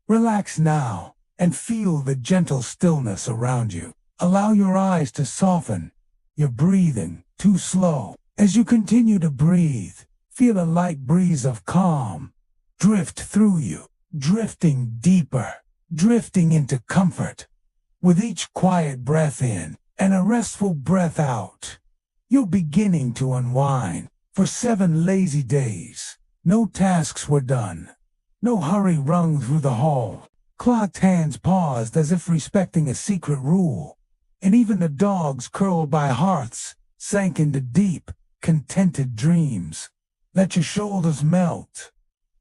Relax now and feel the gentle stillness around you. Allow your eyes to soften, your breathing too slow. As you continue to breathe, feel a light breeze of calm drift through you, drifting deeper, drifting into comfort. With each quiet breath in and a restful breath out, you're beginning to unwind. For 7 lazy days, no tasks were done. No hurry rung through the hall. Clocked hands paused as if respecting a secret rule. And even the dogs curled by hearths sank into deep, contented dreams. Let your shoulders melt,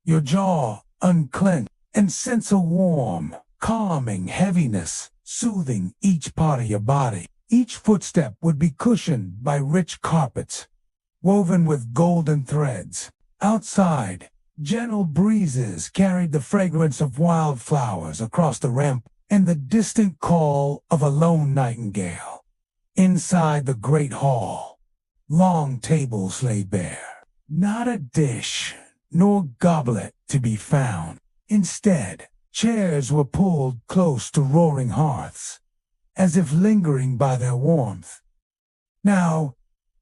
your jaw unclench, and sense a warm, calming heaviness soothing each part of your body. Each footstep would be cushioned by rich carpets, woven with golden threads. Outside, gentle breezes carried the fragrance of wildflowers across the ramp and the distant call of a lone nightingale. Inside the great hall, long tables lay bare. Not a dish nor goblet to be found. Instead, chairs were pulled close to roaring hearths, as if lingering by their warmth. Now,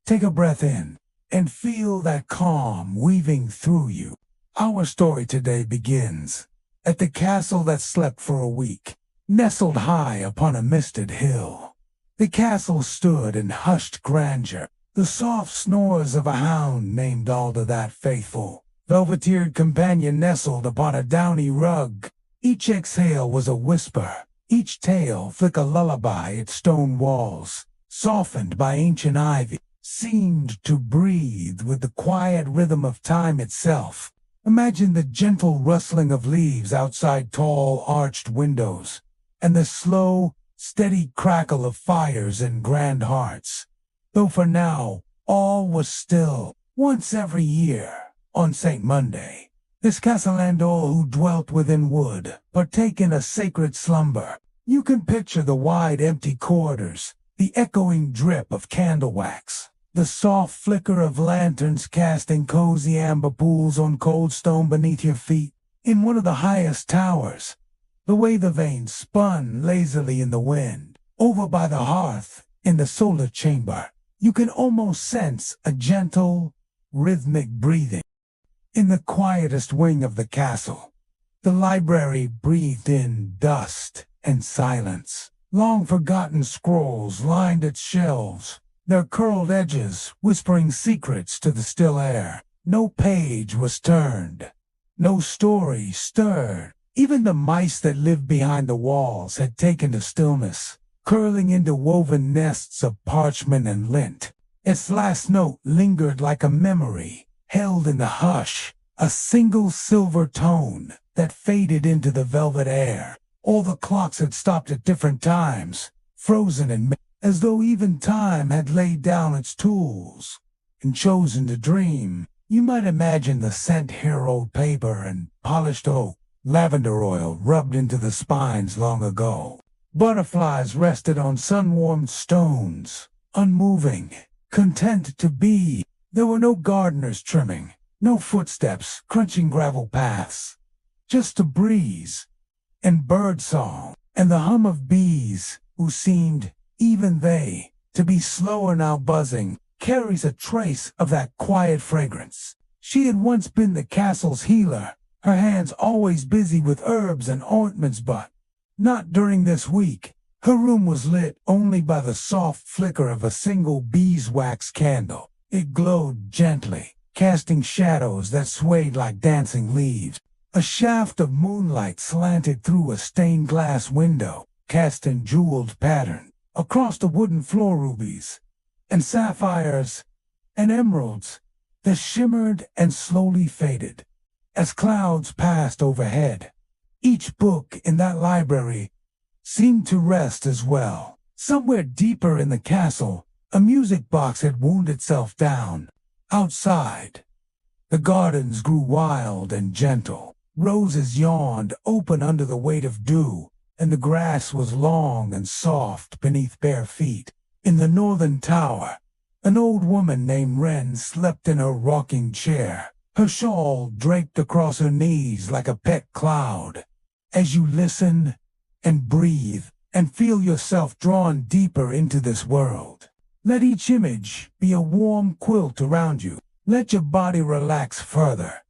take a breath in and feel that calm weaving through you. Our story today begins at the castle that slept for a week, nestled high upon a misted hill. The castle stood in hushed grandeur, the soft snores of a hound named Alda, that faithful, velvet-eared companion nestled upon a downy rug. Each exhale was a whisper, each tale flick a lullaby. Its stone walls, softened by ancient ivy, seemed to breathe with the quiet rhythm of time itself. Imagine the gentle rustling of leaves outside tall arched windows, and the slow, steady crackle of fires in grand hearths. Though for now, all was still. Once every year, on St. Monday, this castellano who dwelt within would partake in a sacred slumber. You can picture the wide empty corridors, the echoing drip of candle wax, the soft flicker of lanterns casting cozy amber pools on cold stone beneath your feet. In one of the highest towers, the way the veins spun lazily in the wind. Over by the hearth, in the solar chamber, you can almost sense a gentle, rhythmic breathing. In the quietest wing of the castle, the library breathed in dust and silence. Long-forgotten scrolls lined its shelves, their curled edges whispering secrets to the still air. No page was turned, no story stirred. Even the mice that lived behind the walls had taken to stillness, curling into woven nests of parchment and lint. Its last note lingered like a memory, held in the hush, a single silver tone that faded into the velvet air. All the clocks had stopped at different times, frozen and as though even time had laid down its tools and chosen to dream. You might imagine the scent hero paper and polished oak, lavender oil rubbed into the spines long ago. Butterflies rested on sun-warmed stones, unmoving, content to be. There were no gardeners trimming, no footsteps crunching gravel paths, just a breeze and birdsong and the hum of bees who seemed, even they, to be slower now. Buzzing carries a trace of that quiet fragrance. She had once been the castle's healer, her hands always busy with herbs and ointments, but not during this week. Her room was lit only by the soft flicker of a single beeswax candle. It glowed gently, casting shadows that swayed like dancing leaves. A shaft of moonlight slanted through a stained glass window, cast in jeweled pattern. Across the wooden floor, rubies and sapphires and emeralds that shimmered and slowly faded as clouds passed overhead. Each book in that library seemed to rest as well. Somewhere deeper in the castle, a music box had wound itself down. Outside, the gardens grew wild and gentle. Roses yawned open under the weight of dew, and the grass was long and soft beneath bare feet. In the northern tower, an old woman named Wren slept in her rocking chair, her shawl draped across her knees like a pet cloud. as you listen and breathe and feel yourself drawn deeper into this world. Let each image be a warm quilt around you. Let your body relax further,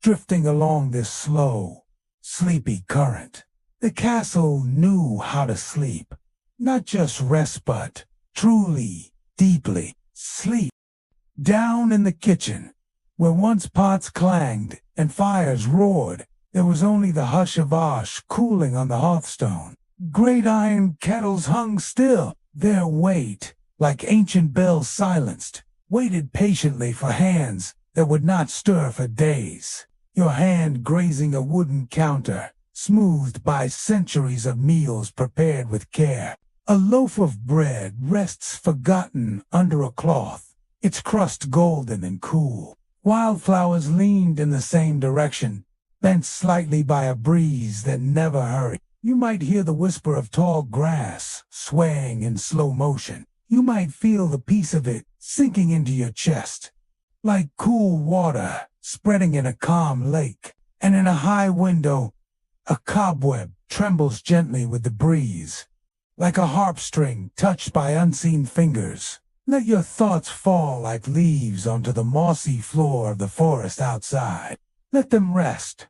drifting along this slow, sleepy current. The castle knew how to sleep. Not just rest, but truly, deeply sleep. Down in the kitchen, where once pots clanged and fires roared, there was only the hush of ash cooling on the hearthstone. Great iron kettles hung still, their weight, like ancient bells silenced, waited patiently for hands that would not stir for days. Your hand grazing a wooden counter, smoothed by centuries of meals prepared with care. A loaf of bread rests forgotten under a cloth, its crust golden and cool. Wildflowers leaned in the same direction, bent slightly by a breeze that never hurried. You might hear the whisper of tall grass swaying in slow motion. You might feel the peace of it sinking into your chest, like cool water spreading in a calm lake. And in a high window, a cobweb trembles gently with the breeze, like a harp string touched by unseen fingers. Let your thoughts fall like leaves onto the mossy floor of the forest outside. Let them rest.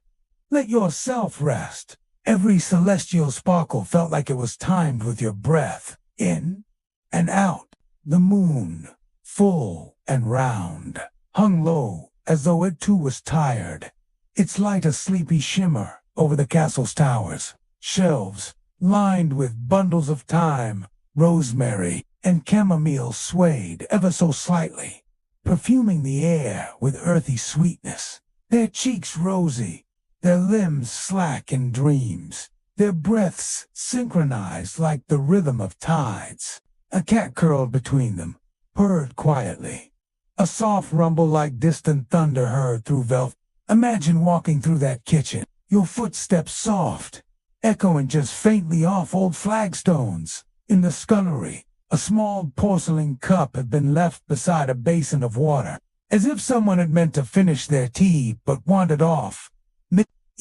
Let yourself rest. Every celestial sparkle felt like it was timed with your breath, in and out. The moon, full and round, hung low as though it too was tired, its light a sleepy shimmer over the castle's towers. Shelves, lined with bundles of thyme, rosemary, and chamomile swayed ever so slightly, perfuming the air with earthy sweetness. Their cheeks rosy, their limbs slack in dreams, their breaths synchronized like the rhythm of tides. A cat curled between them, purred quietly. A soft rumble like distant thunder heard through velvet. Imagine walking through that kitchen, your footsteps soft, echoing just faintly off old flagstones. In the scullery, a small porcelain cup had been left beside a basin of water, as if someone had meant to finish their tea but wandered off.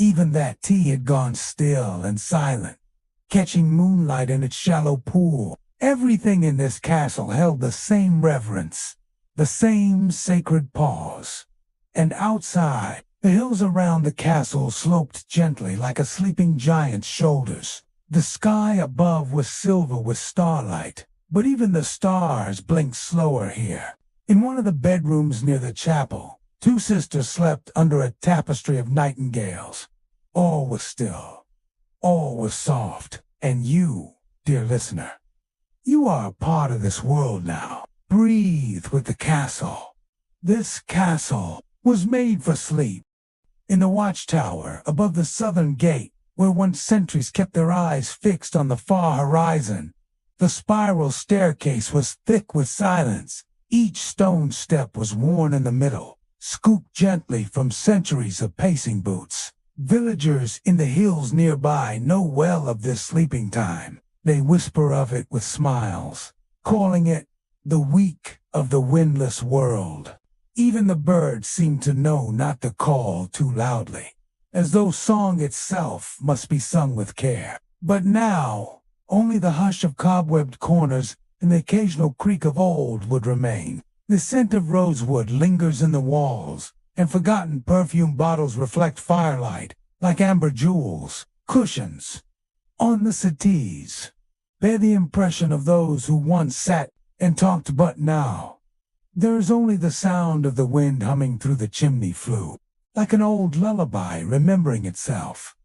Even that tea had gone still and silent, catching moonlight in its shallow pool. Everything in this castle held the same reverence, the same sacred pause. And outside, the hills around the castle sloped gently like a sleeping giant's shoulders. The sky above was silver with starlight, but even the stars blinked slower here. In one of the bedrooms near the chapel, two sisters slept under a tapestry of nightingales. All was still, all was soft, and you, dear listener, you are a part of this world now. Breathe with the castle. This castle was made for sleep. In the watchtower above the southern gate, where once sentries kept their eyes fixed on the far horizon, the spiral staircase was thick with silence. Each stone step was worn in the middle, scooped gently from centuries of pacing boots. Villagers in the hills nearby know well of this sleeping time. They whisper of it with smiles, calling it the week of the windless world. Even the birds seem to know not to call too loudly, as though song itself must be sung with care. But now, only the hush of cobwebbed corners and the occasional creak of old wood remain. The scent of rosewood lingers in the walls, and forgotten perfume bottles reflect firelight like amber jewels. Cushions on the settees bear the impression of those who once sat and talked, but now there is only the sound of the wind humming through the chimney flue, like an old lullaby remembering itself.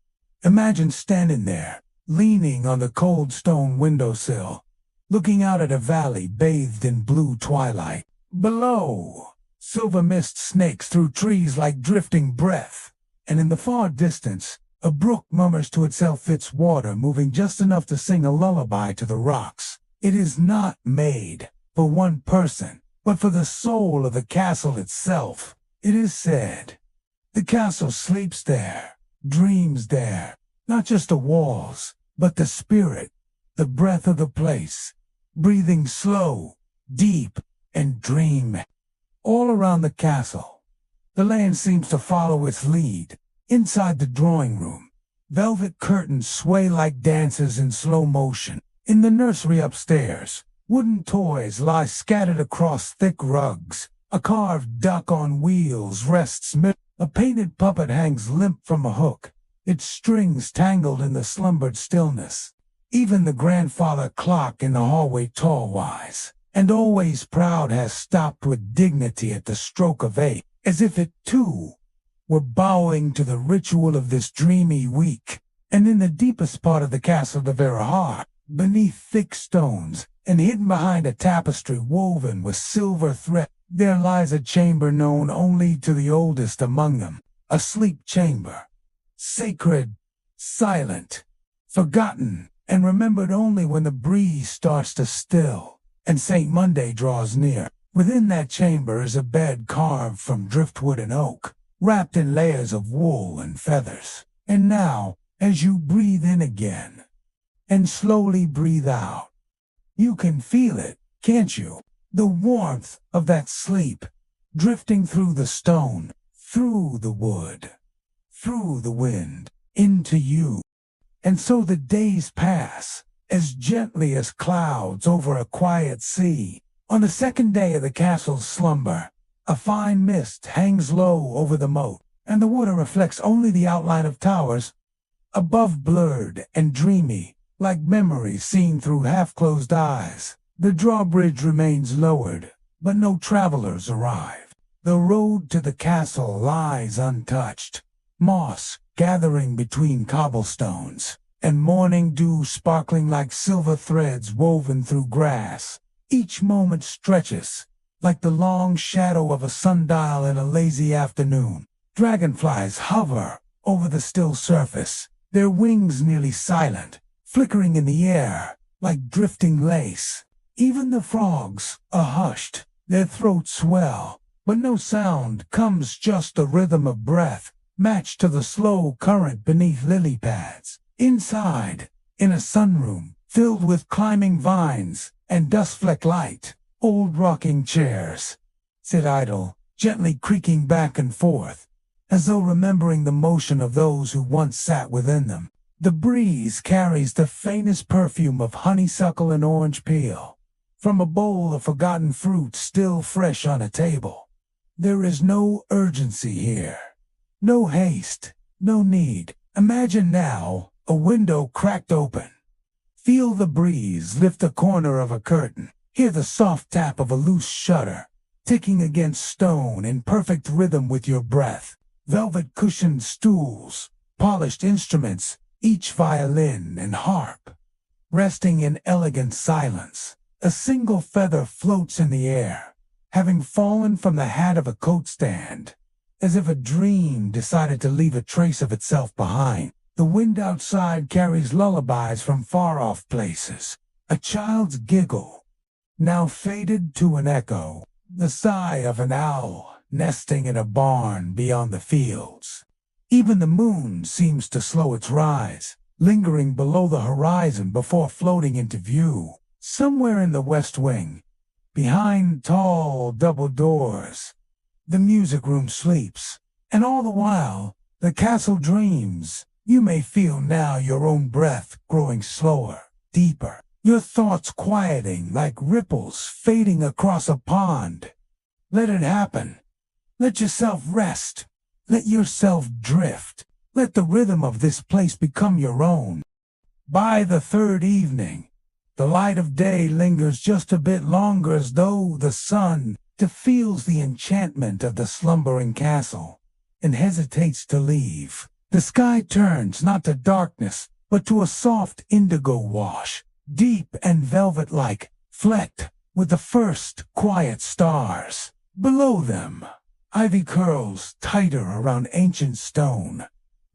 Imagine standing there, leaning on the cold stone windowsill, looking out at a valley bathed in blue twilight. Below, silver mist snakes through trees like drifting breath, and in the far distance, a brook murmurs to itself, its water moving just enough to sing a lullaby to the rocks. It is not made for one person, but for the soul of the castle itself. It is said, the castle sleeps there, dreams there, not just the walls, but the spirit, the breath of the place, breathing slow, deep, and dream. All around the castle, the land seems to follow its lead. Inside the drawing room, Velvet curtains sway like dancers in slow motion. In the nursery upstairs, wooden toys lie scattered across thick rugs. A carved duck on wheels rests mid. A painted puppet hangs limp from a hook, its strings tangled in the slumbered stillness. Even the grandfather clock in the hallway, tall, wise, and always proud, has stopped with dignity at the stroke of 8, as if it too were bowing to the ritual of this dreamy week. And in the deepest part of the castle, the very heart, beneath thick stones, and hidden behind a tapestry woven with silver thread, there lies a chamber known only to the oldest among them, a sleep chamber, sacred, silent, forgotten, and remembered only when the breeze starts to still, and St. Monday draws near. Within that chamber is a bed carved from driftwood and oak, wrapped in layers of wool and feathers. And now, as you breathe in again, and slowly breathe out, you can feel it, can't you? The warmth of that sleep, drifting through the stone, through the wood, through the wind, into you. And so the days pass, as gently as clouds over a quiet sea. On the second day of the castle's slumber, a fine mist hangs low over the moat, and the water reflects only the outline of towers above, blurred and dreamy, like memories seen through half-closed eyes. The drawbridge remains lowered, but no travelers arrive. The road to the castle lies untouched, moss gathering between cobblestones, and morning dew sparkling like silver threads woven through grass. Each moment stretches, like the long shadow of a sundial in a lazy afternoon. Dragonflies hover over the still surface, their wings nearly silent, flickering in the air like drifting lace. Even the frogs are hushed, their throats swell, but no sound comes, just the rhythm of breath, matched to the slow current beneath lily pads. Inside, in a sunroom filled with climbing vines and dust-flecked light, old rocking chairs sit idle, gently creaking back and forth, as though remembering the motion of those who once sat within them. The breeze carries the faintest perfume of honeysuckle and orange peel, from a bowl of forgotten fruit still fresh on a table. There is no urgency here, no haste, no need. Imagine now a window cracked open. Feel the breeze lift the corner of a curtain. Hear the soft tap of a loose shutter, ticking against stone in perfect rhythm with your breath. Velvet cushioned stools, polished instruments, each violin and harp, resting in elegant silence. A single feather floats in the air, having fallen from the hat of a coat stand, as if a dream decided to leave a trace of itself behind. The wind outside carries lullabies from far-off places. A child's giggle, now faded to an echo, the sigh of an owl nesting in a barn beyond the fields. Even the moon seems to slow its rise, lingering below the horizon before floating into view. Somewhere in the west wing, behind tall double doors, the music room sleeps, and all the while, the castle dreams. You may feel now your own breath growing slower, deeper, your thoughts quieting like ripples fading across a pond. Let it happen. Let yourself rest. Let yourself drift. Let the rhythm of this place become your own. By the third evening, the light of day lingers just a bit longer, as though the sun feels the enchantment of the slumbering castle and hesitates to leave. The sky turns not to darkness, but to a soft indigo wash, deep and velvet-like, flecked with the first quiet stars. Below them, ivy curls tighter around ancient stone,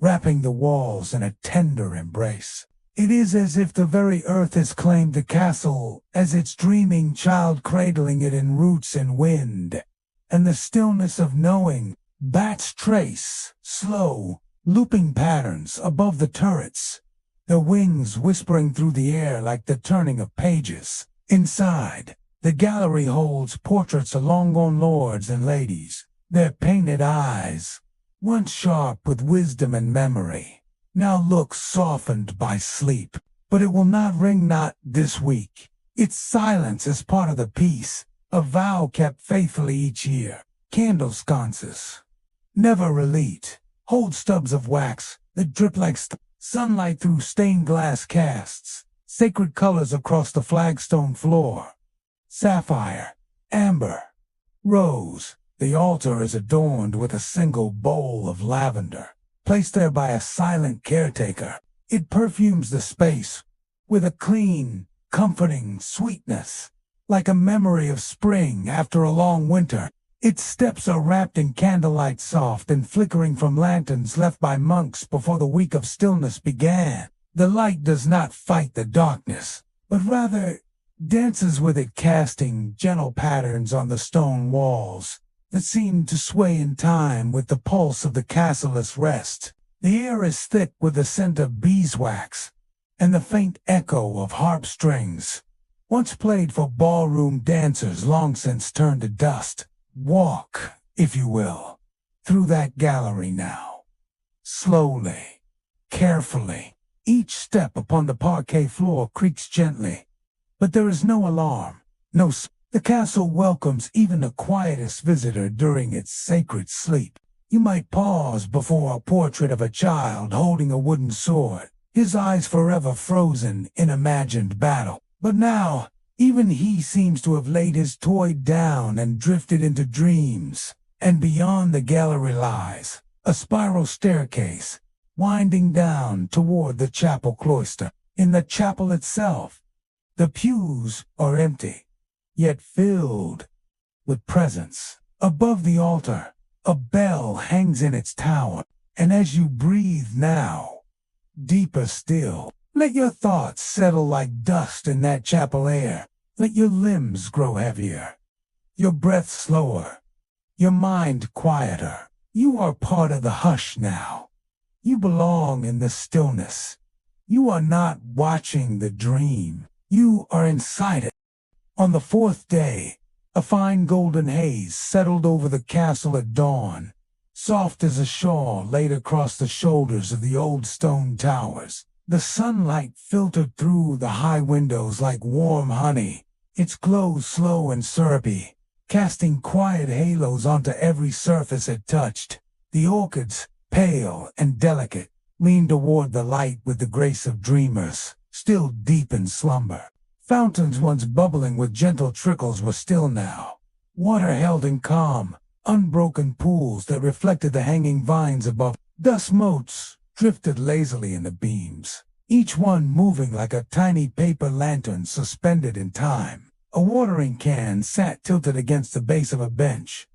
wrapping the walls in a tender embrace. It is as if the very earth has claimed the castle as its dreaming child, cradling it in roots and wind. And the stillness of knowing, bats trace slow, looping patterns above the turrets, their wings whispering through the air like the turning of pages. Inside, the gallery holds portraits of long-gone lords and ladies, their painted eyes, once sharp with wisdom and memory, now looks softened by sleep. But it will not ring, not this week. Its silence is part of the peace, a vow kept faithfully each year. Candle sconces, never relit, hold stubs of wax that drip like sunlight through stained glass casts, sacred colors across the flagstone floor. Sapphire, amber, rose. The altar is adorned with a single bowl of lavender, placed there by a silent caretaker. It perfumes the space with a clean, comforting sweetness, like a memory of spring after a long winter. Its steps are wrapped in candlelight, soft and flickering from lanterns left by monks before the week of stillness began. The light does not fight the darkness, but rather dances with it, casting gentle patterns on the stone walls that seem to sway in time with the pulse of the castleless rest. The air is thick with the scent of beeswax and the faint echo of harp strings, once played for ballroom dancers long since turned to dust. Walk, if you will, through that gallery now. Slowly, carefully, each step upon the parquet floor creaks gently, but there is no alarm, no. The castle welcomes even the quietest visitor during its sacred sleep. You might pause before a portrait of a child holding a wooden sword, his eyes forever frozen in imagined battle. But now, even he seems to have laid his toy down and drifted into dreams. And beyond the gallery lies a spiral staircase, winding down toward the chapel cloister. In the chapel itself, the pews are empty, yet filled with presence. Above the altar, a bell hangs in its tower, and as you breathe now, deeper still, let your thoughts settle like dust in that chapel air. Let your limbs grow heavier, your breath slower, your mind quieter. You are part of the hush now. You belong in the stillness. You are not watching the dream. You are inside it. On the fourth day, a fine golden haze settled over the castle at dawn, soft as a shawl laid across the shoulders of the old stone towers. The sunlight filtered through the high windows like warm honey, its glow slow and syrupy, casting quiet halos onto every surface it touched. The orchids, pale and delicate, leaned toward the light with the grace of dreamers, still deep in slumber. Fountains once bubbling with gentle trickles were still now, water held in calm, unbroken pools that reflected the hanging vines above. Dust motes drifted lazily in the beams, each one moving like a tiny paper lantern suspended in time. A watering can sat tilted against the base of a bench,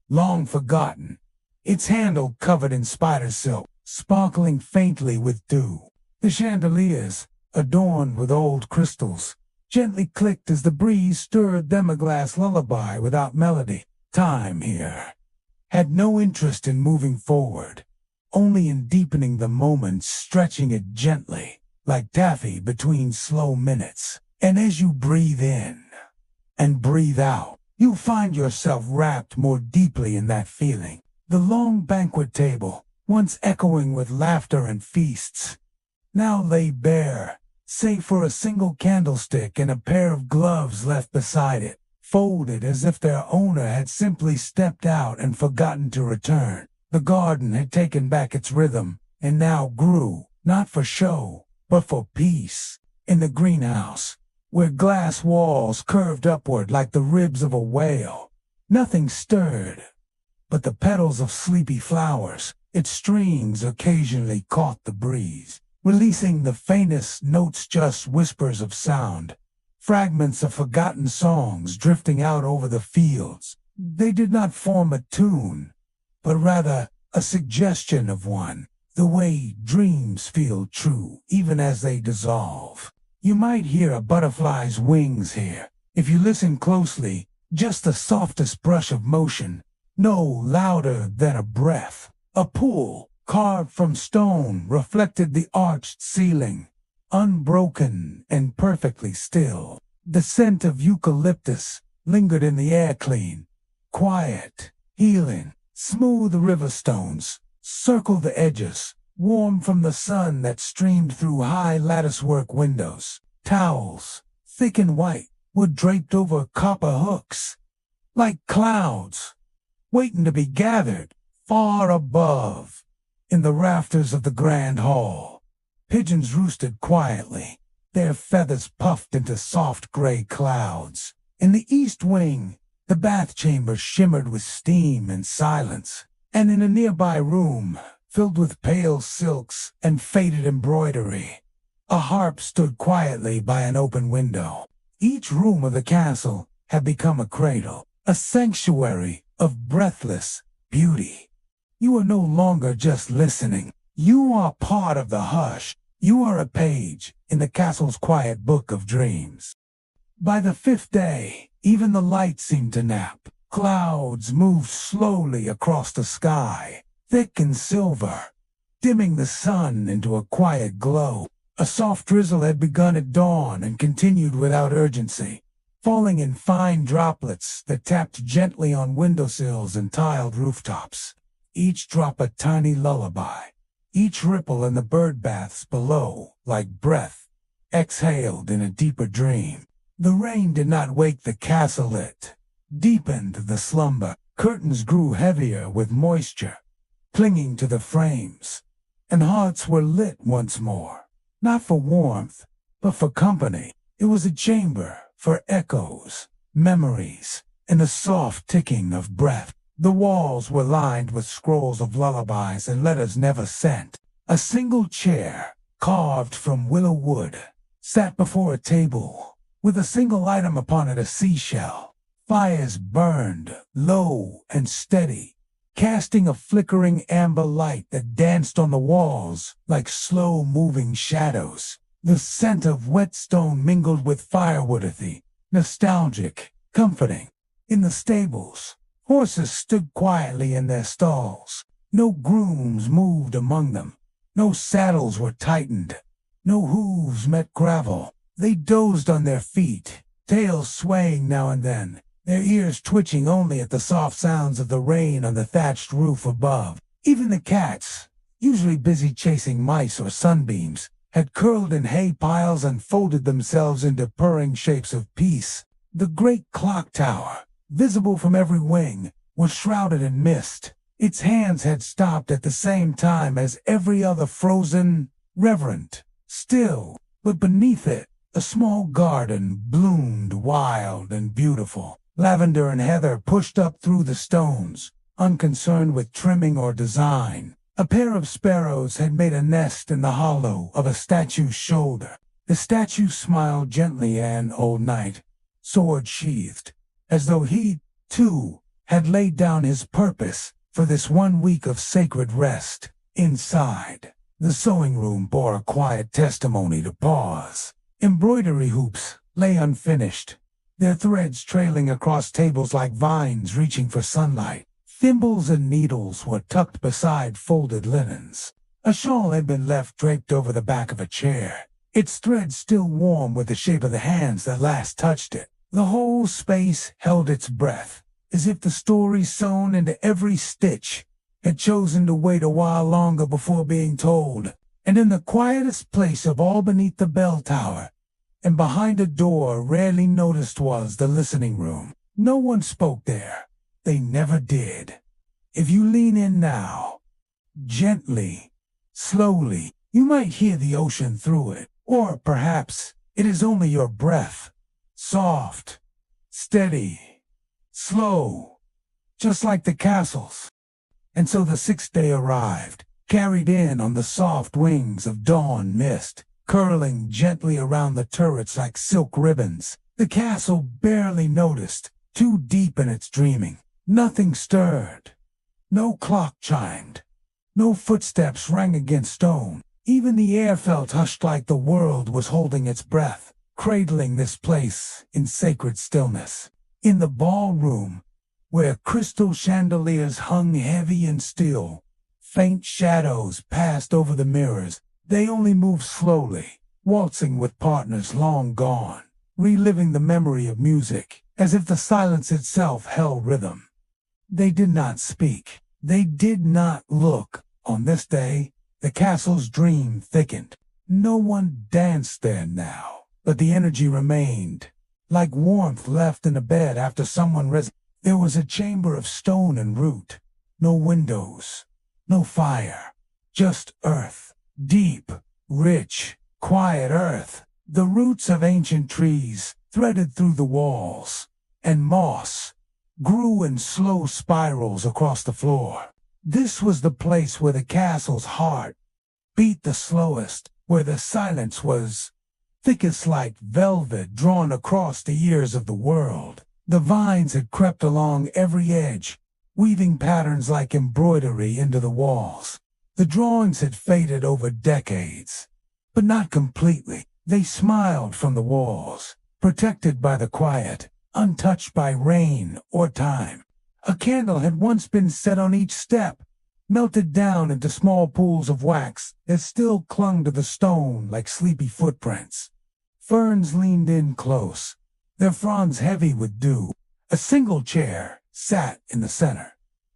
long forgotten, its handle covered in spider silk, sparkling faintly with dew. The chandeliers, adorned with old crystals, gently clicked as the breeze stirred them, a glass lullaby without melody. Time here had no interest in moving forward, only in deepening the moment, stretching it gently, like taffy between slow minutes. And as you breathe in and breathe out, you'll find yourself wrapped more deeply in that feeling. The long banquet table, once echoing with laughter and feasts, now lay bare, save for a single candlestick and a pair of gloves left beside it, folded as if their owner had simply stepped out and forgotten to return. The garden had taken back its rhythm, and now grew, not for show, but for peace. In the greenhouse, where glass walls curved upward like the ribs of a whale, nothing stirred but the petals of sleepy flowers. Its strings occasionally caught the breeze, releasing the faintest notes, just whispers of sound, fragments of forgotten songs drifting out over the fields. They did not form a tune, but rather a suggestion of one, the way dreams feel true even as they dissolve. You might hear a butterfly's wings here, if you listen closely, just the softest brush of motion, no louder than a breath. A pool, carved from stone, reflected the arched ceiling, unbroken and perfectly still. The scent of eucalyptus lingered in the air, clean, quiet, healing. Smooth river stones circled the edges, warm from the sun that streamed through high latticework windows. Towels, thick and white, were draped over copper hooks, like clouds, waiting to be gathered. Far above, in the rafters of the grand hall, pigeons roosted quietly, their feathers puffed into soft gray clouds. In the east wing, the bath chamber shimmered with steam and silence, and in a nearby room, filled with pale silks and faded embroidery, a harp stood quietly by an open window. Each room of the castle had become a cradle, a sanctuary of breathless beauty. You are no longer just listening. You are part of the hush. You are a page in the castle's quiet book of dreams. By the fifth day, even the light seemed to nap. Clouds moved slowly across the sky, thick and silver, dimming the sun into a quiet glow. A soft drizzle had begun at dawn and continued without urgency, falling in fine droplets that tapped gently on windowsills and tiled rooftops. Each drop a tiny lullaby, each ripple in the bird baths below like breath exhaled in a deeper dream. The rain did not wake the castle, it deepened the slumber. Curtains grew heavier with moisture, clinging to the frames, and hearths were lit once more, not for warmth, but for company. It was a chamber for echoes, memories, and the soft ticking of breath. The walls were lined with scrolls of lullabies and letters never sent. A single chair, carved from willow wood, sat before a table, with a single item upon it, a seashell. Fires burned, low and steady, casting a flickering amber light that danced on the walls like slow-moving shadows. The scent of whetstone mingled with firewood, earthy, nostalgic, comforting. In the stables, horses stood quietly in their stalls. No grooms moved among them. No saddles were tightened. No hooves met gravel. They dozed on their feet, tails swaying now and then, their ears twitching only at the soft sounds of the rain on the thatched roof above. Even the cats, usually busy chasing mice or sunbeams, had curled in hay piles and folded themselves into purring shapes of peace. The great clock tower, visible from every wing, was shrouded in mist. Its hands had stopped at the same time as every other, frozen, reverent, still, but beneath it, a small garden bloomed wild and beautiful. Lavender and heather pushed up through the stones, unconcerned with trimming or design. A pair of sparrows had made a nest in the hollow of a statue's shoulder. The statue smiled gently, an old knight, sword sheathed, as though he, too, had laid down his purpose for this 1 week of sacred rest. Inside, the sewing room bore a quiet testimony to pause. Embroidery hoops lay unfinished, their threads trailing across tables like vines reaching for sunlight. Thimbles and needles were tucked beside folded linens. A shawl had been left draped over the back of a chair, its threads still warm with the shape of the hands that last touched it. The whole space held its breath, as if the story sewn into every stitch had chosen to wait a while longer before being told. And in the quietest place of all beneath the bell tower, and behind a door rarely noticed, was the listening room. No one spoke there. They never did. If you lean in now, gently, slowly, you might hear the ocean through it. Or perhaps it is only your breath. Soft, steady, slow, just like the castles. And so the sixth day arrived, carried in on the soft wings of dawn mist, curling gently around the turrets like silk ribbons. The castle barely noticed, too deep in its dreaming. Nothing stirred. No clock chimed. No footsteps rang against stone. Even the air felt hushed, like the world was holding its breath, cradling this place in sacred stillness. In the ballroom, where crystal chandeliers hung heavy and still, faint shadows passed over the mirrors. They only moved slowly, waltzing with partners long gone, reliving the memory of music, as if the silence itself held rhythm. They did not speak. They did not look. On this day, The castle's dream thickened. No one danced there now, but the energy remained, like warmth left in a bed after someone There was a chamber of stone and root, no windows, no fire, just earth, deep, rich, quiet earth, the roots of ancient trees threaded through the walls, and moss grew in slow spirals across the floor. This was the place where the castle's heart beat the slowest, where the silence was thickest like velvet drawn across the ears of the world. The vines had crept along every edge, weaving patterns like embroidery into the walls. The drawings had faded over decades, but not completely. They smiled from the walls, protected by the quiet, untouched by rain or time. A candle had once been set on each step, melted down into small pools of wax that still clung to the stone like sleepy footprints. Ferns leaned in close, their fronds heavy with dew. A single chair sat in the center,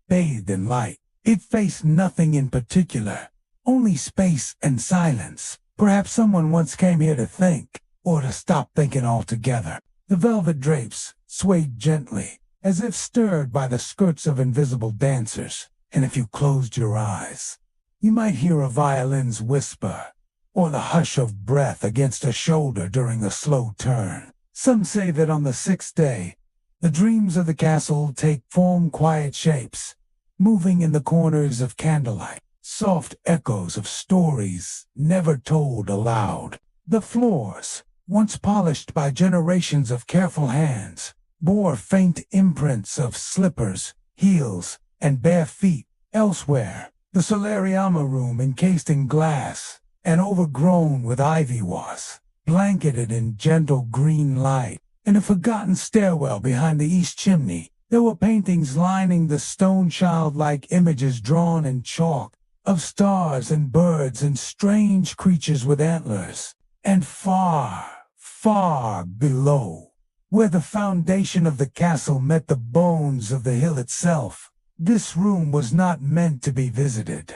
bathed in light. It faced nothing in particular, only space and silence. Perhaps someone once came here to think, or to stop thinking altogether. The velvet drapes swayed gently, as if stirred by the skirts of invisible dancers, and if you closed your eyes, you might hear a violin's whisper, or the hush of breath against a shoulder during a slow turn. Some say that on the sixth day, the dreams of the castle take form quiet shapes, moving in the corners of candlelight, soft echoes of stories never told aloud. The floors, once polished by generations of careful hands, bore faint imprints of slippers, heels, and bare feet. Elsewhere, the solariama room encased in glass and overgrown with ivy was blanketed in gentle green light. In a forgotten stairwell behind the east chimney, there were paintings lining the stone, childlike images drawn in chalk of stars and birds and strange creatures with antlers. And far, far below, where the foundation of the castle met the bones of the hill itself, this room was not meant to be visited.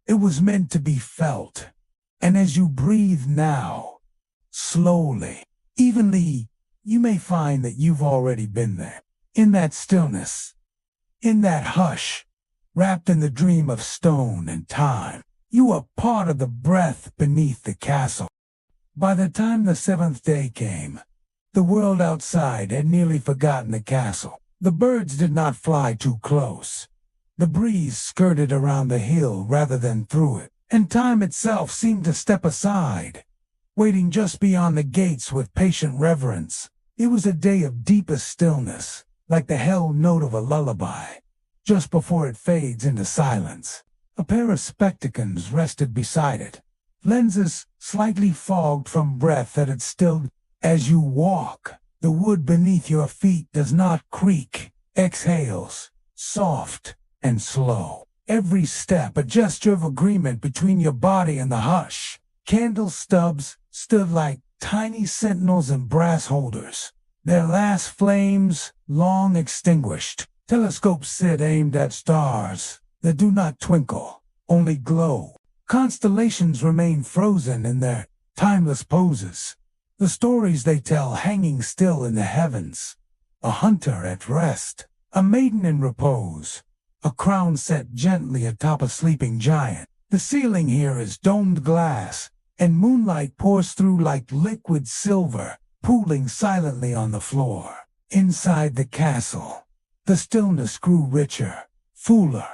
It was meant to be felt. And as you breathe now, slowly, evenly, you may find that you've already been there. In that stillness, in that hush, wrapped in the dream of stone and time, you are part of the breath beneath the castle. By the time the seventh day came, the world outside had nearly forgotten the castle. The birds did not fly too close. The breeze skirted around the hill rather than through it, and time itself seemed to step aside, waiting just beyond the gates with patient reverence. It was a day of deepest stillness, like the held note of a lullaby, just before it fades into silence. A pair of spectacles rested beside it, lenses slightly fogged from breath that had stilled. As you walk, the wood beneath your feet does not creak, exhales, soft and slow. Every step a gesture of agreement between your body and the hush. Candle stubs stood like tiny sentinels in brass holders, their last flames long extinguished. Telescopes sit aimed at stars that do not twinkle, only glow. Constellations remain frozen in their timeless poses, the stories they tell hanging still in the heavens. A hunter at rest, a maiden in repose, a crown set gently atop a sleeping giant. The ceiling here is domed glass, and moonlight pours through like liquid silver, pooling silently on the floor. Inside the castle, the stillness grew richer, fuller,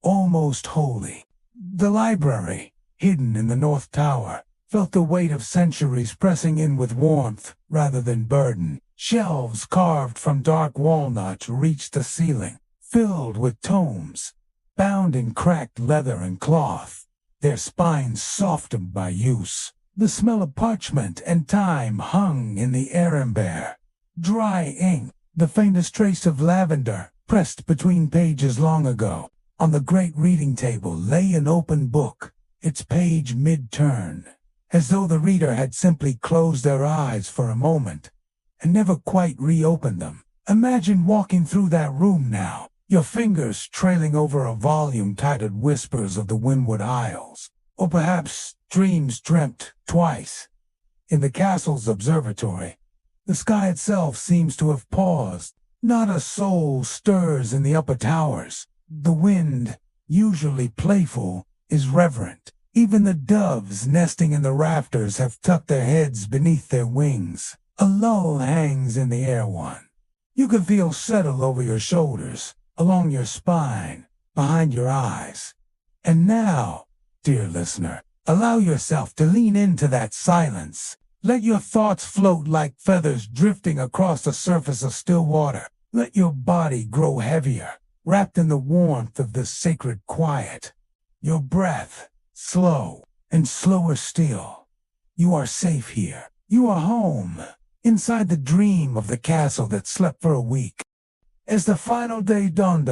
almost holy. The library, hidden in the north tower, felt the weight of centuries pressing in with warmth rather than burden. Shelves carved from dark walnut reached the ceiling, filled with tomes, bound in cracked leather and cloth, their spines softened by use. The smell of parchment and time hung in the air. Amber, dry ink, the faintest trace of lavender, pressed between pages long ago. On the great reading table lay an open book, its page mid-turn, as though the reader had simply closed their eyes for a moment and never quite reopened them. Imagine walking through that room now, your fingers trailing over a volume titled Whispers of the Windward Isles, or perhaps dreams dreamt twice. In the castle's observatory, the sky itself seems to have paused. Not a soul stirs in the upper towers. The wind, usually playful, is reverent. Even the doves nesting in the rafters have tucked their heads beneath their wings. A lull hangs in the air. You can feel settle over your shoulders, along your spine, behind your eyes. And now, dear listener, allow yourself to lean into that silence. Let your thoughts float like feathers drifting across the surface of still water. Let your body grow heavier, wrapped in the warmth of the sacred quiet. Your breath, slow and slower still. You are safe here. You are home, inside the dream of the castle that slept for a week. As the final day dawned,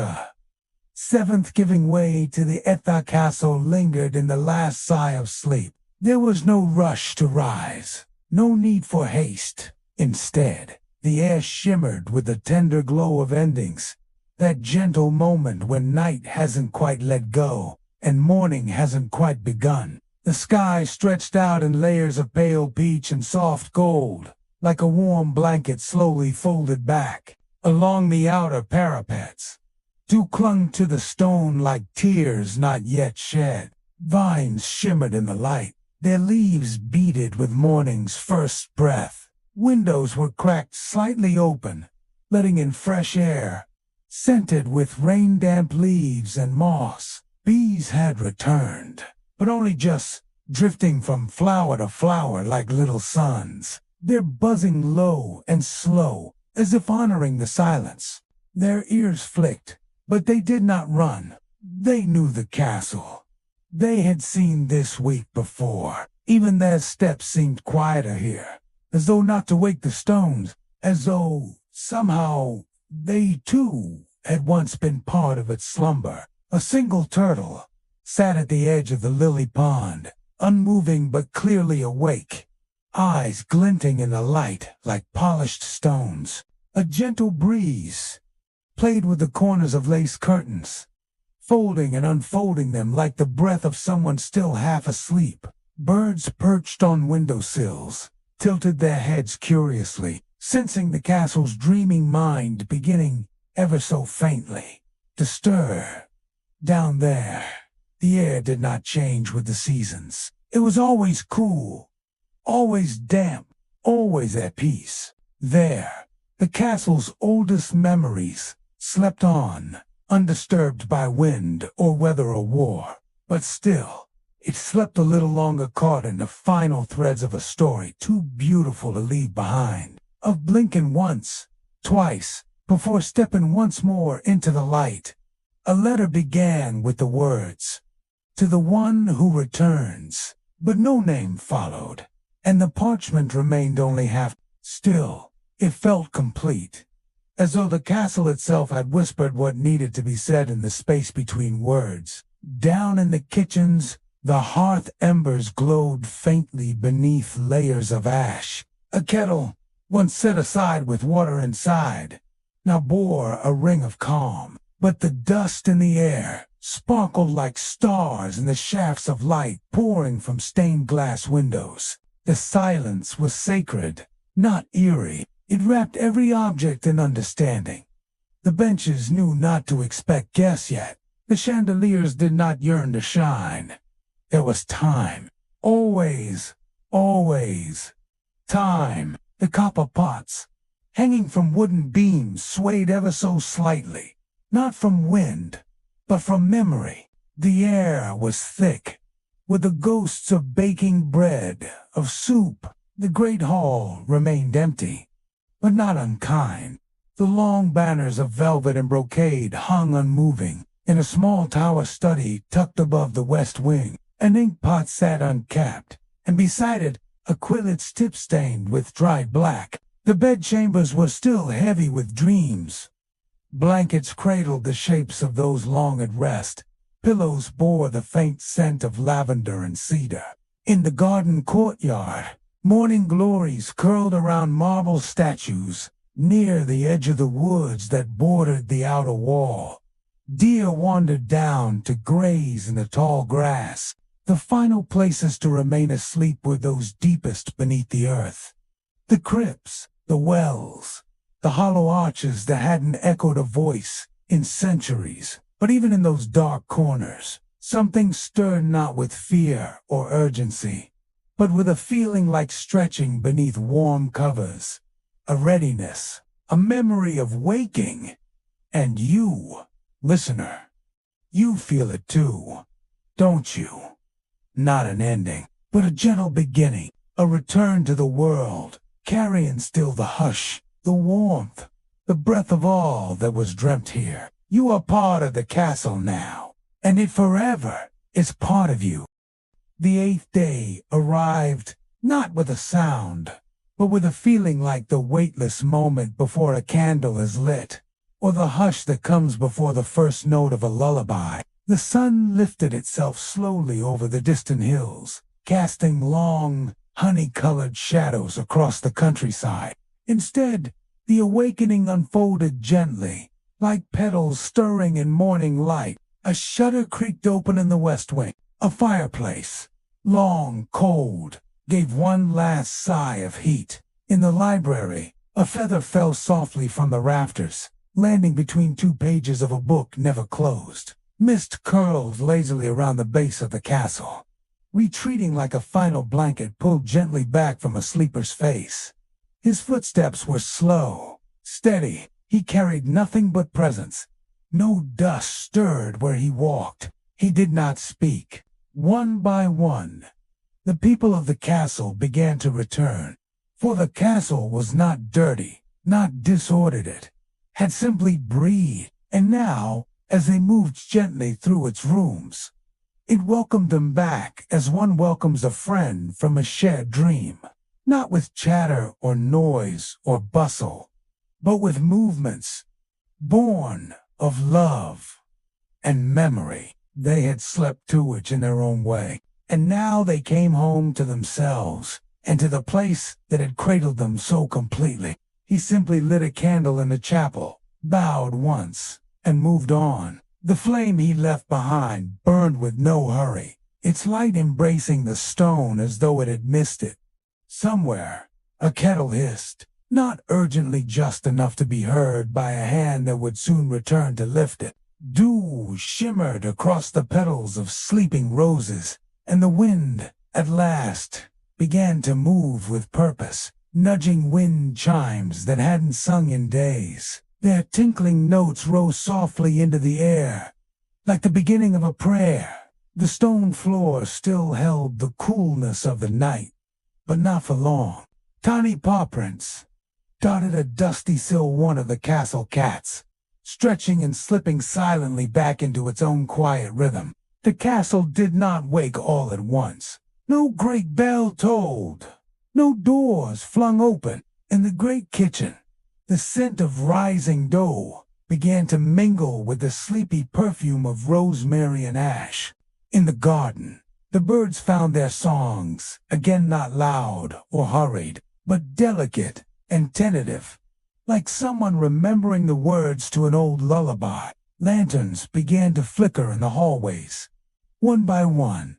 seventh giving way to the Etha castle lingered in the last sigh of sleep. There was no rush to rise, no need for haste. Instead, the air shimmered with the tender glow of endings, that gentle moment when night hasn't quite let go and morning hasn't quite begun. The sky stretched out in layers of pale peach and soft gold, like a warm blanket slowly folded back. Along the outer parapets, two clung to the stone like tears not yet shed. Vines shimmered in the light, their leaves beaded with morning's first breath. Windows were cracked slightly open, letting in fresh air, scented with rain-damp leaves and moss. Bees had returned, but only just, drifting from flower to flower like little suns. Their buzzing low and slow, as if honoring the silence. Their ears flicked, but they did not run. They knew the castle. They had seen this week before. Even their steps seemed quieter here, as though not to wake the stones, as though, somehow, they too had once been part of its slumber. A single turtle sat at the edge of the lily pond, unmoving but clearly awake, eyes glinting in the light like polished stones. A gentle breeze played with the corners of lace curtains, folding and unfolding them like the breath of someone still half asleep. Birds perched on windowsills tilted their heads curiously, sensing the castle's dreaming mind beginning, ever so faintly, to stir. Down there, the air did not change with the seasons. It was always cool, always damp, always at peace. There, the castle's oldest memories slept on, undisturbed by wind or weather or war. But still, it slept a little longer, caught in the final threads of a story too beautiful to leave behind. Of blinking once, twice, before stepping once more into the light. A letter began with the words, "To the one who returns," but no name followed, and the parchment remained only half. Still, it felt complete, as though the castle itself had whispered what needed to be said in the space between words. Down in the kitchens, the hearth embers glowed faintly beneath layers of ash. A kettle, once set aside with water inside, now bore a ring of calm. But the dust in the air sparkled like stars in the shafts of light pouring from stained glass windows. The silence was sacred, not eerie. It wrapped every object in understanding. The benches knew not to expect guests yet. The chandeliers did not yearn to shine. There was time. Always, always. Time. The copper pots, hanging from wooden beams, swayed ever so slightly. Not from wind, but from memory. The air was thick, with the ghosts of baking bread, of soup. The great hall remained empty, but not unkind. The long banners of velvet and brocade hung unmoving. In a small tower study tucked above the west wing, an ink pot sat uncapped, and beside it, a quillet's tip stained with dried black. The bedchambers were still heavy with dreams. Blankets cradled the shapes of those long at rest. Pillows bore the faint scent of lavender and cedar. In the garden courtyard, morning glories curled around marble statues near the edge of the woods that bordered the outer wall. Deer wandered down to graze in the tall grass. The final places to remain asleep were those deepest beneath the earth. The crypts, the wells, the hollow arches that hadn't echoed a voice in centuries. But even in those dark corners, something stirred, not with fear or urgency, but with a feeling like stretching beneath warm covers, a readiness, a memory of waking. And you, listener, you feel it too, don't you? Not an ending, but a gentle beginning, a return to the world, carrying still the hush, the warmth, the breath of all that was dreamt here. You are part of the castle now, and it forever is part of you. The 8th day arrived, not with a sound, but with a feeling like the weightless moment before a candle is lit, or the hush that comes before the first note of a lullaby. The sun lifted itself slowly over the distant hills, casting long, honey-colored shadows across the countryside. Instead, the awakening unfolded gently, like petals stirring in morning light. A shutter creaked open in the west wing. A fireplace, long, cold, gave one last sigh of heat. In the library, a feather fell softly from the rafters, landing between 2 pages of a book never closed. Mist curled lazily around the base of the castle, retreating like a final blanket pulled gently back from a sleeper's face. His footsteps were slow, steady. He carried nothing but presence. No dust stirred where he walked. He did not speak. One by one, the people of the castle began to return. For the castle was not dirty, not disordered. It had simply breathed. And now, as they moved gently through its rooms, it welcomed them back as one welcomes a friend from a shared dream. Not with chatter or noise or bustle, but with movements born of love and memory. They had slept too much in their own way, and now they came home to themselves and to the place that had cradled them so completely. He simply lit a candle in the chapel, bowed once, and moved on. The flame he left behind burned with no hurry, its light embracing the stone as though it had missed it. Somewhere, a kettle hissed, not urgently, just enough to be heard by a hand that would soon return to lift it. Dew shimmered across the petals of sleeping roses, and the wind, at last, began to move with purpose, nudging wind chimes that hadn't sung in days. Their tinkling notes rose softly into the air, like the beginning of a prayer. The stone floor still held the coolness of the night, but not for long. Tiny paw prints dotted a dusty sill, one of the castle cats, stretching and slipping silently back into its own quiet rhythm. The castle did not wake all at once. No great bell tolled, no doors flung open. In the great kitchen, the scent of rising dough began to mingle with the sleepy perfume of rosemary and ash. In the garden, the birds found their songs, again not loud or hurried, but delicate and tentative, like someone remembering the words to an old lullaby. Lanterns began to flicker in the hallways. One by one,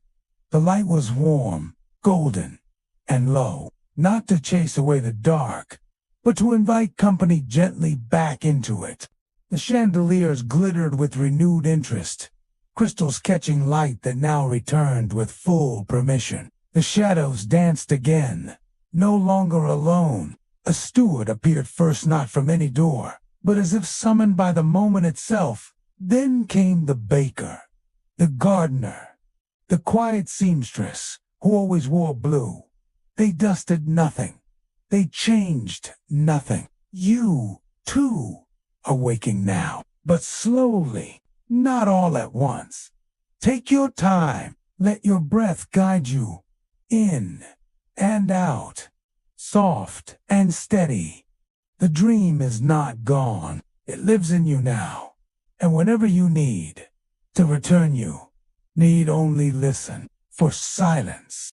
the light was warm, golden, and low, not to chase away the dark, but to invite company gently back into it. The chandeliers glittered with renewed interest, crystals catching light that now returned with full permission. The shadows danced again, no longer alone. A steward appeared first, not from any door, but as if summoned by the moment itself. Then came the baker, the gardener, the quiet seamstress who always wore blue. They dusted nothing. They changed nothing. You, too, are waking now, but slowly, not all at once. Take your time. Let your breath guide you in and out, soft and steady. The dream is not gone. It lives in you now. And whenever you need to return, you need only listen for silence.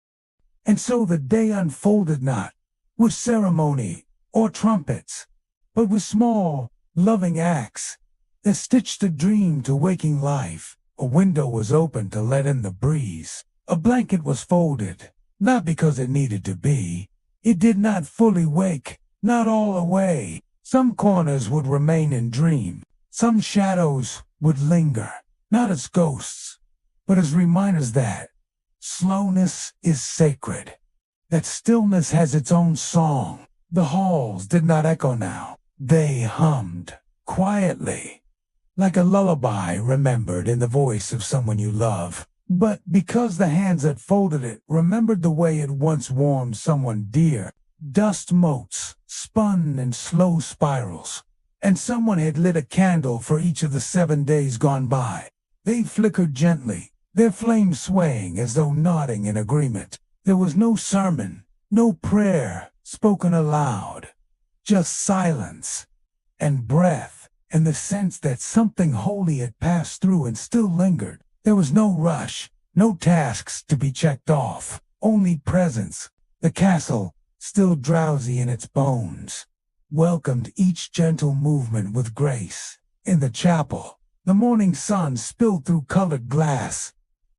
And so the day unfolded, not with ceremony or trumpets, but with small, loving acts that stitched the dream to waking life. A window was opened to let in the breeze. A blanket was folded, not because it needed to be. It did not fully wake, not all away. Some corners would remain in dream. Some shadows would linger, not as ghosts, but as reminders that slowness is sacred, that stillness has its own song. The halls did not echo now. They hummed quietly, like a lullaby remembered in the voice of someone you love. But because the hands that folded it remembered the way it once warmed someone dear, dust motes spun in slow spirals, and someone had lit a candle for each of the 7 days gone by. They flickered gently, their flames swaying as though nodding in agreement. There was no sermon, no prayer spoken aloud, just silence and breath, and the sense that something holy had passed through and still lingered. There was no rush, no tasks to be checked off, only presence. The castle, still drowsy in its bones, welcomed each gentle movement with grace. In the chapel, the morning sun spilled through colored glass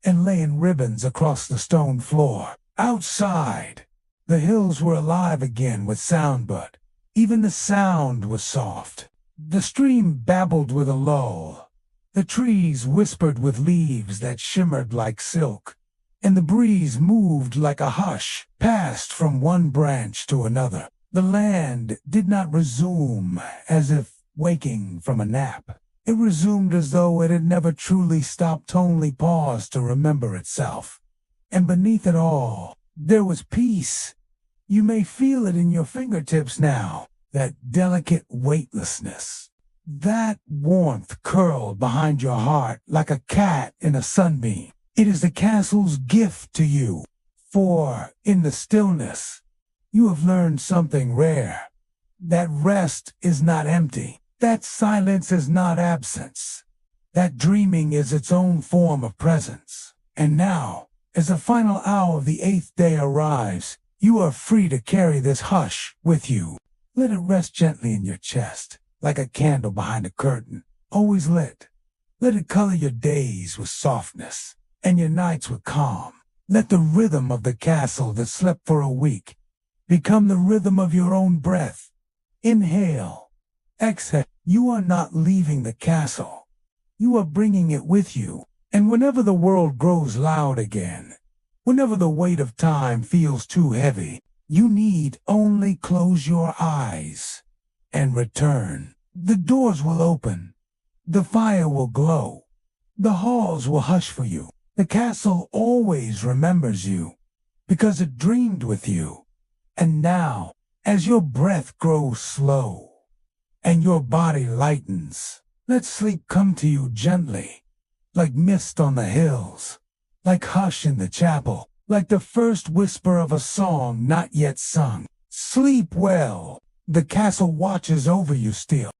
and lay in ribbons across the stone floor. Outside, the hills were alive again with sound, but even the sound was soft. The stream babbled with a lull. The trees whispered with leaves that shimmered like silk, and the breeze moved like a hush, passed from one branch to another. The land did not resume as if waking from a nap. It resumed as though it had never truly stopped, only paused to remember itself. And beneath it all, there was peace. You may feel it in your fingertips now, that delicate weightlessness. That warmth curled behind your heart like a cat in a sunbeam. It is the castle's gift to you, for in the stillness, you have learned something rare. That rest is not empty. That silence is not absence. That dreaming is its own form of presence. And now, as the final hour of the 8th day arrives, you are free to carry this hush with you. Let it rest gently in your chest, like a candle behind a curtain, always lit. Let it color your days with softness and your nights with calm. Let the rhythm of the castle that slept for a week become the rhythm of your own breath. Inhale, exhale. You are not leaving the castle. You are bringing it with you. And whenever the world grows loud again, whenever the weight of time feels too heavy, you need only close your eyes and return. The doors will open. The fire will glow. The halls will hush for you. The castle always remembers you because it dreamed with you. And now, as your breath grows slow and your body lightens, let sleep come to you gently, like mist on the hills, like hush in the chapel, like the first whisper of a song not yet sung. Sleep well. The castle watches over you still.